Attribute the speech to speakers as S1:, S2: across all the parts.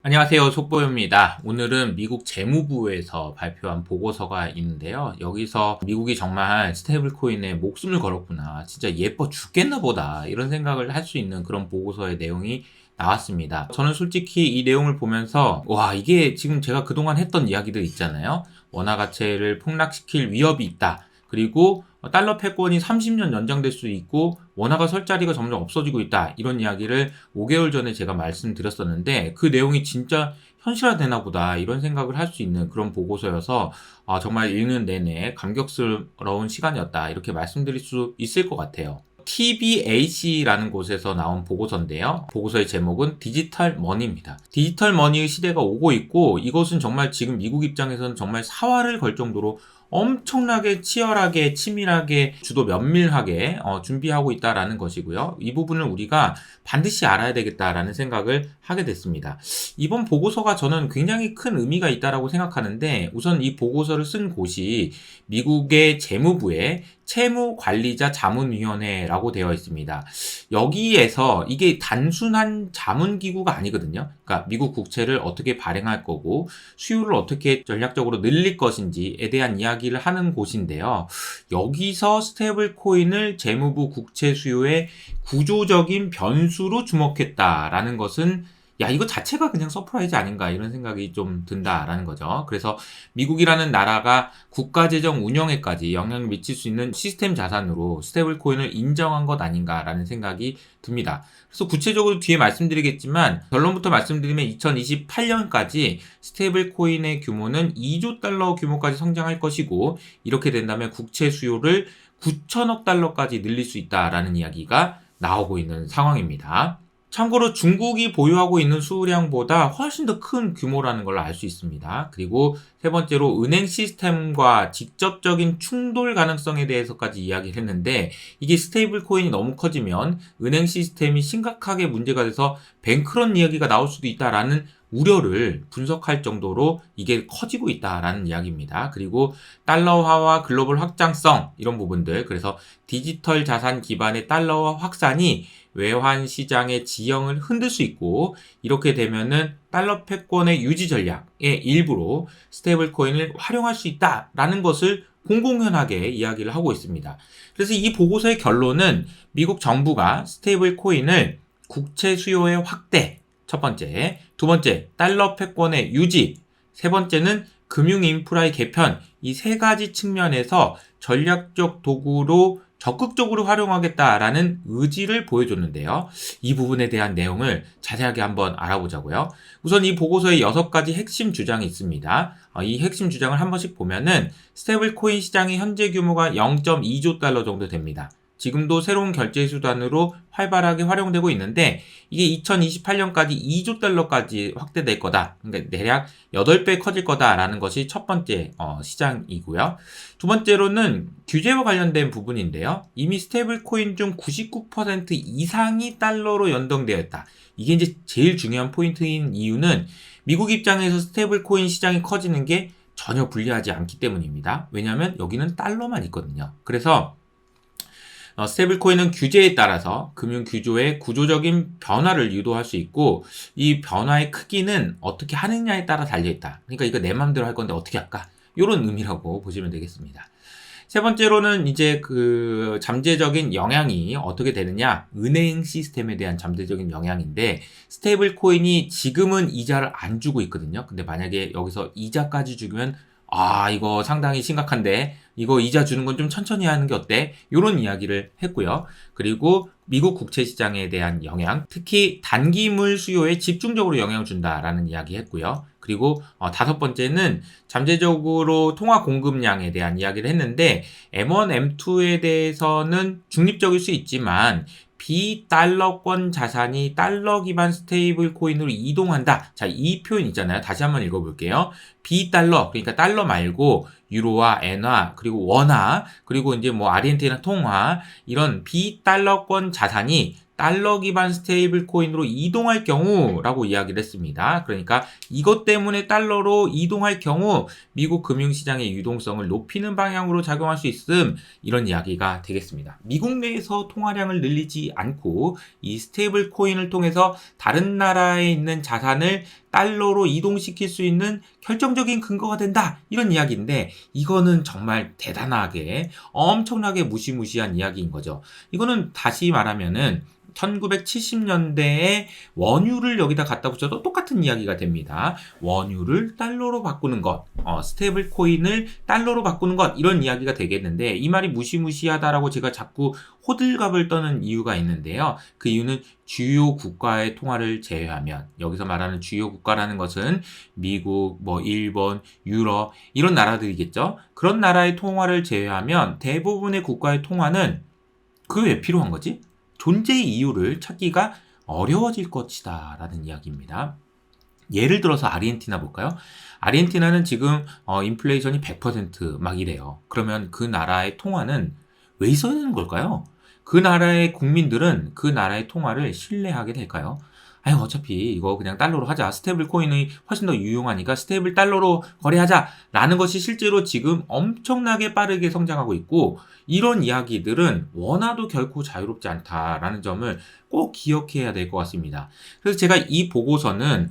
S1: 안녕하세요. 속보입니다. 오늘은 미국 재무부에서 발표한 보고서가 있는데요. 여기서 미국이 정말 스테이블 코인에 목숨을 걸었구나. 진짜 예뻐 죽겠나 보다. 이런 생각을 할 수 있는 그런 보고서의 내용이 나왔습니다. 저는 솔직히 이 내용을 보면서 와, 이게 지금 제가 그동안 했던 이야기들 있잖아요. 원화 가치를 폭락시킬 위협이 있다. 그리고 달러 패권이 30년 연장될 수 있고 원화가 설 자리가 점점 없어지고 있다. 이런 이야기를 5개월 전에 제가 말씀드렸었는데 그 내용이 진짜 현실화되나 보다 이런 생각을 할 수 있는 그런 보고서여서 정말 읽는 내내 감격스러운 시간이었다. 이렇게 말씀드릴 수 있을 것 같아요. TBAC라는 곳에서 나온 보고서인데요. 보고서의 제목은 디지털 머니입니다. 디지털 머니의 시대가 오고 있고 이것은 정말 지금 미국 입장에서는 정말 사활을 걸 정도로 엄청나게 치열하게 치밀하게 주도 면밀하게 준비하고 있다라는 것이고요. 이 부분을 우리가 반드시 알아야 되겠다라는 생각을 하게 됐습니다. 이번 보고서가 저는 굉장히 큰 의미가 있다라고 생각하는데 우선 이 보고서를 쓴 곳이 미국의 재무부의 채무관리자 자문위원회라고 되어 있습니다. 여기에서 이게 단순한 자문기구가 아니거든요. 그러니까 미국 국채를 어떻게 발행할 거고 수요를 어떻게 전략적으로 늘릴 것인지에 대한 이야기를 하는 곳인데요. 여기서 스테이블 코인을 재무부 국채 수요의 구조적인 변수로 주목했다라는 것은 야, 이거 자체가 그냥 서프라이즈 아닌가 이런 생각이 좀 든다라는 거죠. 그래서 미국이라는 나라가 국가재정 운영에까지 영향을 미칠 수 있는 시스템 자산으로 스테이블 코인을 인정한 것 아닌가라는 생각이 듭니다. 그래서 구체적으로 뒤에 말씀드리겠지만 결론부터 말씀드리면 2028년까지 스테이블 코인의 규모는 2조 달러 규모까지 성장할 것이고 이렇게 된다면 국채 수요를 9천억 달러까지 늘릴 수 있다라는 이야기가 나오고 있는 상황입니다. 참고로 중국이 보유하고 있는 수량보다 훨씬 더 큰 규모라는 걸 알 수 있습니다. 그리고 세 번째로 은행 시스템과 직접적인 충돌 가능성에 대해서까지 이야기를 했는데 이게 스테이블 코인이 너무 커지면 은행 시스템이 심각하게 문제가 돼서 뱅크런 이야기가 나올 수도 있다라는 우려를 분석할 정도로 이게 커지고 있다라는 이야기입니다. 그리고 달러화와 글로벌 확장성 이런 부분들 그래서 디지털 자산 기반의 달러화 확산이 외환 시장의 지형을 흔들 수 있고 이렇게 되면은 달러 패권의 유지 전략의 일부로 스테이블 코인을 활용할 수 있다라는 것을 공공연하게 이야기를 하고 있습니다. 그래서 이 보고서의 결론은 미국 정부가 스테이블 코인을 국채 수요의 확대 첫 번째, 두 번째 달러 패권의 유지, 세 번째는 금융 인프라의 개편 이 세 가지 측면에서 전략적 도구로 적극적으로 활용하겠다라는 의지를 보여줬는데요. 이 부분에 대한 내용을 자세하게 한번 알아보자고요. 우선 이 보고서에 6가지 핵심 주장이 있습니다. 이 핵심 주장을 한 번씩 보면은 스테이블 코인 시장의 현재 규모가 0.2조 달러 정도 됩니다. 지금도 새로운 결제 수단으로 활발하게 활용되고 있는데 이게 2028년까지 2조 달러까지 확대될 거다. 그러니까 대략 8배 커질 거다라는 것이 첫 번째 시장이고요. 두 번째로는 규제와 관련된 부분인데요. 이미 스테이블 코인 중 99% 이상이 달러로 연동되어 있다. 이게 이제 제일 중요한 포인트인 이유는 미국 입장에서 스테이블 코인 시장이 커지는 게 전혀 불리하지 않기 때문입니다. 왜냐하면 여기는 달러만 있거든요. 그래서 스테이블 코인은 규제에 따라서 금융 규조의 구조적인 변화를 유도할 수 있고 이 변화의 크기는 어떻게 하느냐에 따라 달려있다. 그러니까 이거 내 마음대로 할 건데 어떻게 할까? 이런 의미라고 보시면 되겠습니다. 세 번째로는 이제 그 잠재적인 영향이 어떻게 되느냐? 은행 시스템에 대한 잠재적인 영향인데 스테이블 코인이 지금은 이자를 안 주고 있거든요. 근데 만약에 여기서 이자까지 주면 이거 상당히 심각한데 이거 이자 주는 건 좀 천천히 하는 게 어때? 이런 이야기를 했고요. 그리고 미국 국채 시장에 대한 영향, 특히 단기물 수요에 집중적으로 영향을 준다라는 이야기 했고요. 그리고 다섯 번째는 잠재적으로 통화 공급량에 대한 이야기를 했는데 M1, M2에 대해서는 중립적일 수 있지만 비달러권 자산이 달러 기반 스테이블 코인으로 이동한다. 자, 이 표현 있잖아요. 다시 한번 읽어볼게요. 비달러, 그러니까 달러 말고 유로화, 엔화, 그리고 원화, 그리고 이제 뭐 아르헨티나 통화 이런 비달러권 자산이 달러 기반 스테이블 코인으로 이동할 경우라고 이야기를 했습니다. 그러니까 이것 때문에 달러로 이동할 경우 미국 금융시장의 유동성을 높이는 방향으로 작용할 수 있음 이런 이야기가 되겠습니다. 미국 내에서 통화량을 늘리지 않고 이 스테이블 코인을 통해서 다른 나라에 있는 자산을 달러로 이동시킬 수 있는 결정적인 근거가 된다. 이런 이야기인데 이거는 정말 대단하게 엄청나게 무시무시한 이야기인 거죠. 이거는 다시 말하면은 1970년대에 원유를 여기다 갖다 붙여도 똑같은 이야기가 됩니다. 원유를 달러로 바꾸는 것, 스테이블 코인을 달러로 바꾸는 것, 이런 이야기가 되겠는데 이 말이 무시무시하다라고 제가 자꾸 호들갑을 떠는 이유가 있는데요. 그 이유는 주요 국가의 통화를 제외하면, 여기서 말하는 주요 국가라는 것은 미국, 일본, 유럽 이런 나라들이겠죠. 그런 나라의 통화를 제외하면 대부분의 국가의 통화는 그게 왜 필요한 거지? 존재의 이유를 찾기가 어려워질 것이다 라는 이야기입니다. 예를 들어서 아르헨티나 볼까요? 아르헨티나는 지금 인플레이션이 100% 이래요. 그러면 그 나라의 통화는 왜 있어야 되는 걸까요? 그 나라의 국민들은 그 나라의 통화를 신뢰하게 될까요? 아유, 어차피 이거 그냥 달러로 하자. 스테이블 코인이 훨씬 더 유용하니까 스테이블 달러로 거래하자. 라는 것이 실제로 지금 엄청나게 빠르게 성장하고 있고, 이런 이야기들은 원화도 결코 자유롭지 않다라는 점을 꼭 기억해야 될 것 같습니다. 그래서 제가 이 보고서는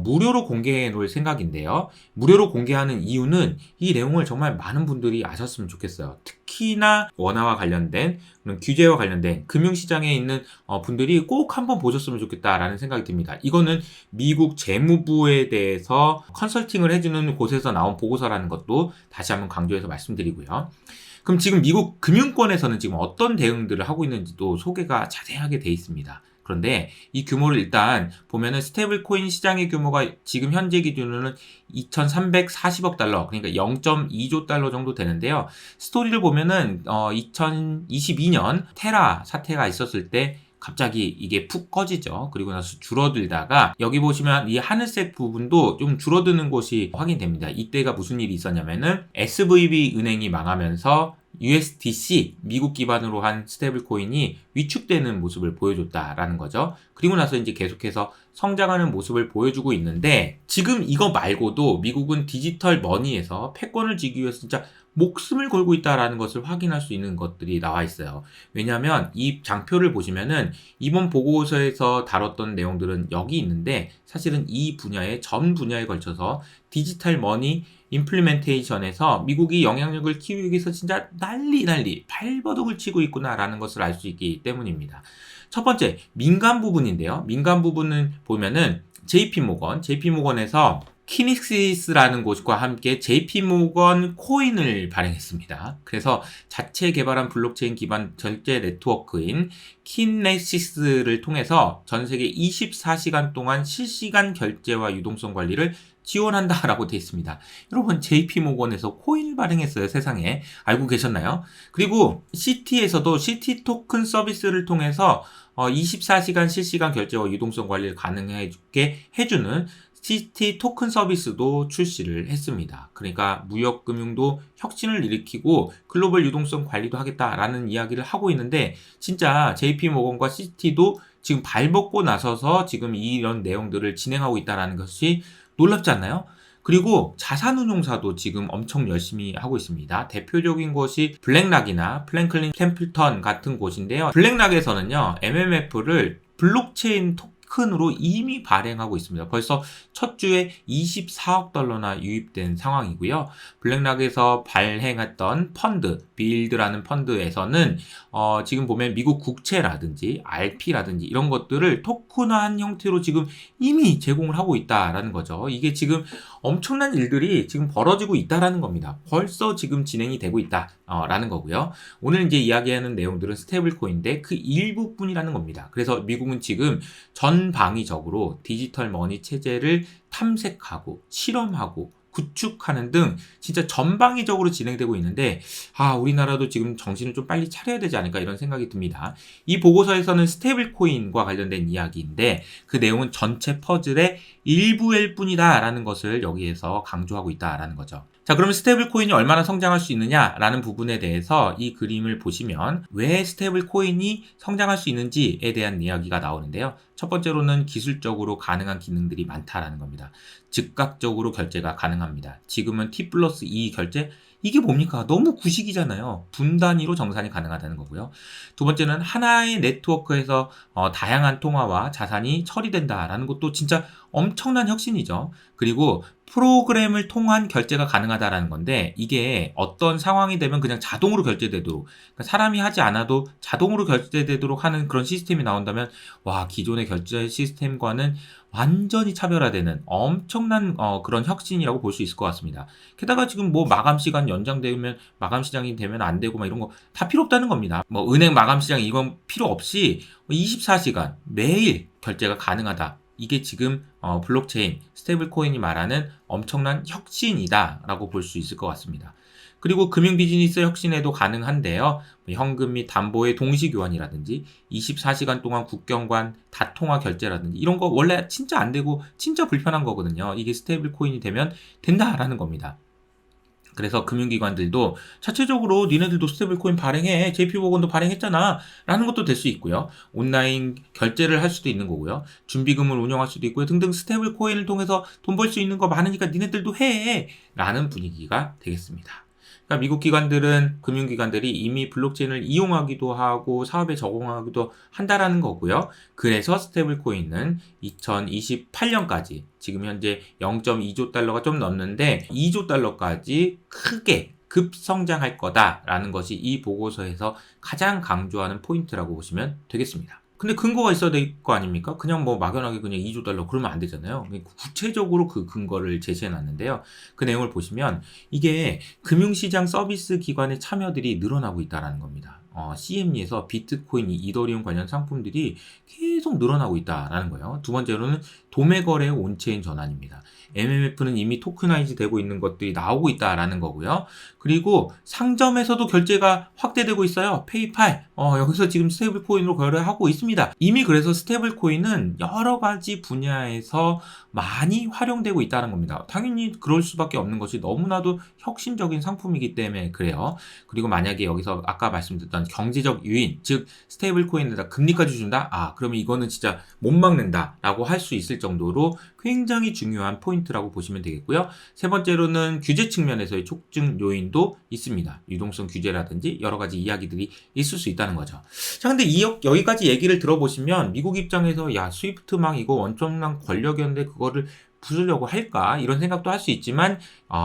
S1: 무료로 공개해 놓을 생각인데요. 무료로 공개하는 이유는 이 내용을 정말 많은 분들이 아셨으면 좋겠어요. 특히나 원화와 관련된, 규제와 관련된 금융시장에 있는 분들이 꼭 한번 보셨으면 좋겠다라는 생각이 듭니다. 이거는 미국 재무부에 대해서 컨설팅을 해주는 곳에서 나온 보고서라는 것도 다시 한번 강조해서 말씀드리고요. 그럼 지금 미국 금융권에서는 지금 어떤 대응들을 하고 있는지도 소개가 자세하게 돼 있습니다. 그런데 이 규모를 일단 보면은 스테이블 코인 시장의 규모가 지금 현재 기준으로는 2,340억 달러, 그러니까 0.2조 달러 정도 되는데요. 스토리를 보면은 2022년 테라 사태가 있었을 때 갑자기 이게 푹 꺼지죠. 그리고 나서 줄어들다가 여기 보시면 이 하늘색 부분도 좀 줄어드는 곳이 확인됩니다. 이때가 무슨 일이 있었냐면은 SVB 은행이 망하면서 USDC, 미국 기반으로 한 스테이블 코인이 위축되는 모습을 보여줬다라는 거죠. 그리고 나서 이제 계속해서 성장하는 모습을 보여주고 있는데, 지금 이거 말고도 미국은 디지털 머니에서 패권을 쥐기 위해서 진짜 목숨을 걸고 있다라는 것을 확인할 수 있는 것들이 나와 있어요. 왜냐하면 이 장표를 보시면은 이번 보고서에서 다뤘던 내용들은 여기 있는데, 사실은 이 분야의 전 분야에 걸쳐서 디지털 머니 임플리멘테이션에서 미국이 영향력을 키우기 위해서 진짜 난리 발버둥을 치고 있구나라는 것을 알 수 있기 때문입니다. 첫 번째, 민간 부분인데요. 민간 부분은 보면은 JP모건에서 키닉시스라는 곳과 함께 JP모건 코인을 발행했습니다. 그래서 자체 개발한 블록체인 기반 결제 네트워크인 키네시스를 통해서 전 세계 24시간 동안 실시간 결제와 유동성 관리를 지원한다라고 되어 있습니다. 여러분, JP모건에서 코인을 발행했어요. 세상에. 알고 계셨나요? 그리고 시티에서도 시티 토큰 서비스를 통해서 24시간 실시간 결제와 유동성 관리를 가능하게 해주는 시티 토큰 서비스도 출시를 했습니다. 그러니까 무역금융도 혁신을 일으키고 글로벌 유동성 관리도 하겠다라는 이야기를 하고 있는데, 진짜 JP모건과 시티도 지금 발벗고 나서서 지금 이런 내용들을 진행하고 있다는 것이 놀랍지 않나요? 그리고 자산운용사도 지금 엄청 열심히 하고 있습니다. 대표적인 곳이 블랙락이나 플랭클린 템플턴 같은 곳인데요. 블랙락에서는요, MMF를 블록체인 토큰으로 이미 발행하고 있습니다. 벌써 첫 주에 24억 달러나 유입된 상황이고요. 블랙락에서 발행했던 펀드, 빌드라는 펀드에서는 지금 보면 미국 국채라든지 RP라든지 이런 것들을 토큰화한 형태로 지금 이미 제공을 하고 있다라는 거죠. 이게 지금 엄청난 일들이 지금 벌어지고 있다라는 겁니다. 벌써 지금 진행이 되고 있다라는 거고요. 오늘 이제 이야기하는 내용들은 스테이블 코인인데 그 일부분이라는 겁니다. 그래서 미국은 지금 전방위적으로 디지털 머니 체제를 탐색하고 실험하고 구축하는 등 진짜 전방위적으로 진행되고 있는데, 우리나라도 지금 정신을 좀 빨리 차려야 되지 않을까 이런 생각이 듭니다. 이 보고서에서는 스테이블 코인과 관련된 이야기인데 그 내용은 전체 퍼즐의 일부일 뿐이다 라는 것을 여기에서 강조하고 있다라는 거죠. 자, 그러면 스테이블 코인이 얼마나 성장할 수 있느냐라는 부분에 대해서 이 그림을 보시면 왜 스테이블 코인이 성장할 수 있는지에 대한 이야기가 나오는데요. 첫 번째로는 기술적으로 가능한 기능들이 많다라는 겁니다. 즉각적으로 결제가 가능합니다. 지금은 T+2 결제 이게 뭡니까? 너무 구식이잖아요. 분 단위로 정산이 가능하다는 거고요. 두 번째는 하나의 네트워크에서 다양한 통화와 자산이 처리된다라는 것도 진짜 엄청난 혁신이죠. 그리고 프로그램을 통한 결제가 가능하다라는 건데 이게 어떤 상황이 되면 그냥 자동으로 결제되도록 그러니까 사람이 하지 않아도 자동으로 결제되도록 하는 그런 시스템이 나온다면 와 기존의 결제 시스템과는 완전히 차별화되는 엄청난 그런 혁신이라고 볼 수 있을 것 같습니다. 게다가 지금 뭐 마감 시간 연장되면 마감 시장이 되면 안 되고 막 이런 거 다 필요 없다는 겁니다. 뭐 은행 마감 시장 이건 필요 없이 24시간 매일 결제가 가능하다. 이게 지금 블록체인, 스테이블 코인이 말하는 엄청난 혁신이다라고 볼 수 있을 것 같습니다. 그리고 금융 비즈니스 혁신에도 가능한데요. 현금 및 담보의 동시 교환이라든지 24시간 동안 국경 간 다통화 결제라든지 이런 거 원래 진짜 안 되고 진짜 불편한 거거든요. 이게 스테이블 코인이 되면 된다라는 겁니다. 그래서 금융기관들도 자체적으로 니네들도 스테이블코인 발행해. JP모건도 발행했잖아. 라는 것도 될 수 있고요. 온라인 결제를 할 수도 있는 거고요. 준비금을 운영할 수도 있고요. 등등 스테이블코인을 통해서 돈 벌 수 있는 거 많으니까 니네들도 해. 라는 분위기가 되겠습니다. 그러니까 미국 기관들은 금융기관들이 이미 블록체인을 이용하기도 하고 사업에 적용하기도 한다라는 거고요. 그래서 스테이블코인은 2028년까지 지금 현재 0.2조 달러가 좀 넘는데 2조 달러까지 크게 급성장할 거다라는 것이 이 보고서에서 가장 강조하는 포인트라고 보시면 되겠습니다. 근데 근거가 있어야 될 거 아닙니까? 그냥 뭐 막연하게 그냥 2조 달러 그러면 안 되잖아요. 구체적으로 그 근거를 제시해 놨는데요. 그 내용을 보시면 이게 금융시장 서비스 기관의 참여들이 늘어나고 있다는 겁니다. CME에서 비트코인, 이더리움 관련 상품들이 계속 늘어나고 있다라는 거예요. 두 번째로는 도매거래의 온체인 전환입니다. MMF는 이미 토크나이즈 되고 있는 것들이 나오고 있다라는 거고요. 그리고 상점에서도 결제가 확대되고 있어요. 페이팔, 여기서 지금 스테이블 코인으로 거래하고 있습니다. 이미 그래서 스테이블 코인은 여러 가지 분야에서 많이 활용되고 있다는 겁니다. 당연히 그럴 수밖에 없는 것이 너무나도 혁신적인 상품이기 때문에 그래요. 그리고 만약에 여기서 아까 말씀드렸던 경제적 유인, 즉 스테이블 코인에다 금리까지 준다? 그러면 이거는 진짜 못 막는다라고 할 수 있을 정도로 굉장히 중요한 포인트라고 보시면 되겠고요. 세 번째로는 규제 측면에서의 촉진 요인도 있습니다. 유동성 규제라든지 여러 가지 이야기들이 있을 수 있다는 거죠. 자, 근데 여기까지 얘기를 들어보시면 미국 입장에서 야, 스위프트 막 이거 엄청난 권력이었는데 그거를 부수려고 할까? 이런 생각도 할 수 있지만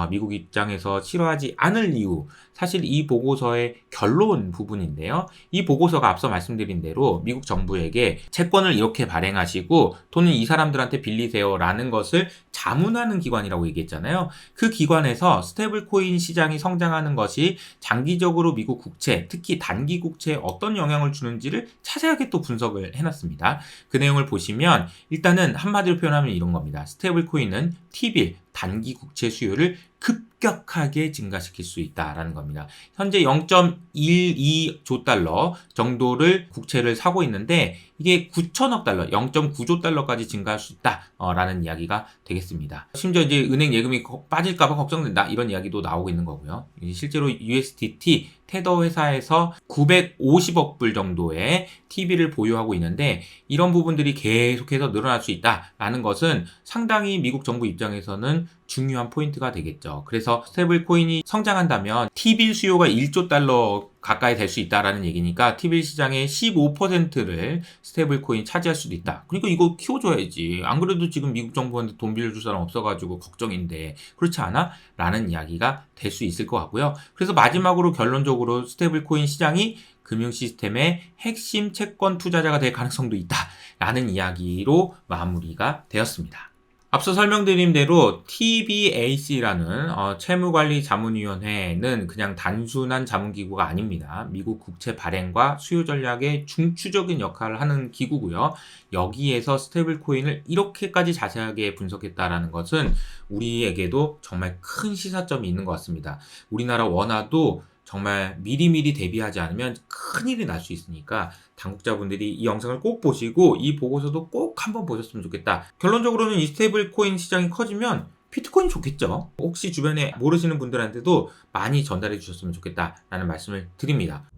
S1: 미국 입장에서 싫어하지 않을 이유 사실 이 보고서의 결론 부분인데요. 이 보고서가 앞서 말씀드린 대로 미국 정부에게 채권을 이렇게 발행하시고 돈은 이 사람들한테 빌리세요 라는 것을 자문하는 기관이라고 얘기했잖아요. 그 기관에서 스테이블 코인 시장이 성장하는 것이 장기적으로 미국 국채, 특히 단기 국채에 어떤 영향을 주는지를 자세하게 또 분석을 해놨습니다. 그 내용을 보시면 일단은 한마디로 표현하면 이런 겁니다. 스테이블 코인은 T빌, 단기 국채 수요를 급격하게 증가시킬 수 있다라는 겁니다. 현재 0.12조 달러 정도를 국채를 사고 있는데 이게 9천억 달러, 0.9조 달러까지 증가할 수 있다라는 이야기가 되겠습니다. 심지어 이제 은행 예금이 빠질까봐 걱정된다 이런 이야기도 나오고 있는 거고요. 실제로 USDT 테더 회사에서 950억 불 정도의 TV를 보유하고 있는데 이런 부분들이 계속해서 늘어날 수 있다라는 것은 상당히 미국 정부 입장에서는 중요한 포인트가 되겠죠. 그래서 스테이블 코인이 성장한다면 T빌 수요가 1조 달러 가까이 될 수 있다라는 얘기니까 T빌 시장의 15%를 스테이블 코인이 차지할 수도 있다. 그러니까 이거 키워줘야지. 안 그래도 지금 미국 정부한테 돈 빌려줄 사람 없어가지고 걱정인데 그렇지 않아? 라는 이야기가 될 수 있을 것 같고요. 그래서 마지막으로 결론적으로 스테이블 코인 시장이 금융 시스템의 핵심 채권 투자자가 될 가능성도 있다라는 이야기로 마무리가 되었습니다. 앞서 설명드린 대로 TBAC라는 채무관리자문위원회는 그냥 단순한 자문기구가 아닙니다. 미국 국채 발행과 수요 전략의 중추적인 역할을 하는 기구고요. 여기에서 스테이블 코인을 이렇게까지 자세하게 분석했다라는 것은 우리에게도 정말 큰 시사점이 있는 것 같습니다. 우리나라 원화도 정말 미리미리 대비하지 않으면 큰일이 날 수 있으니까 당국자분들이 이 영상을 꼭 보시고 이 보고서도 꼭 한번 보셨으면 좋겠다. 결론적으로는 이 스테이블 코인 시장이 커지면 비트코인 좋겠죠. 혹시 주변에 모르시는 분들한테도 많이 전달해 주셨으면 좋겠다라는 말씀을 드립니다.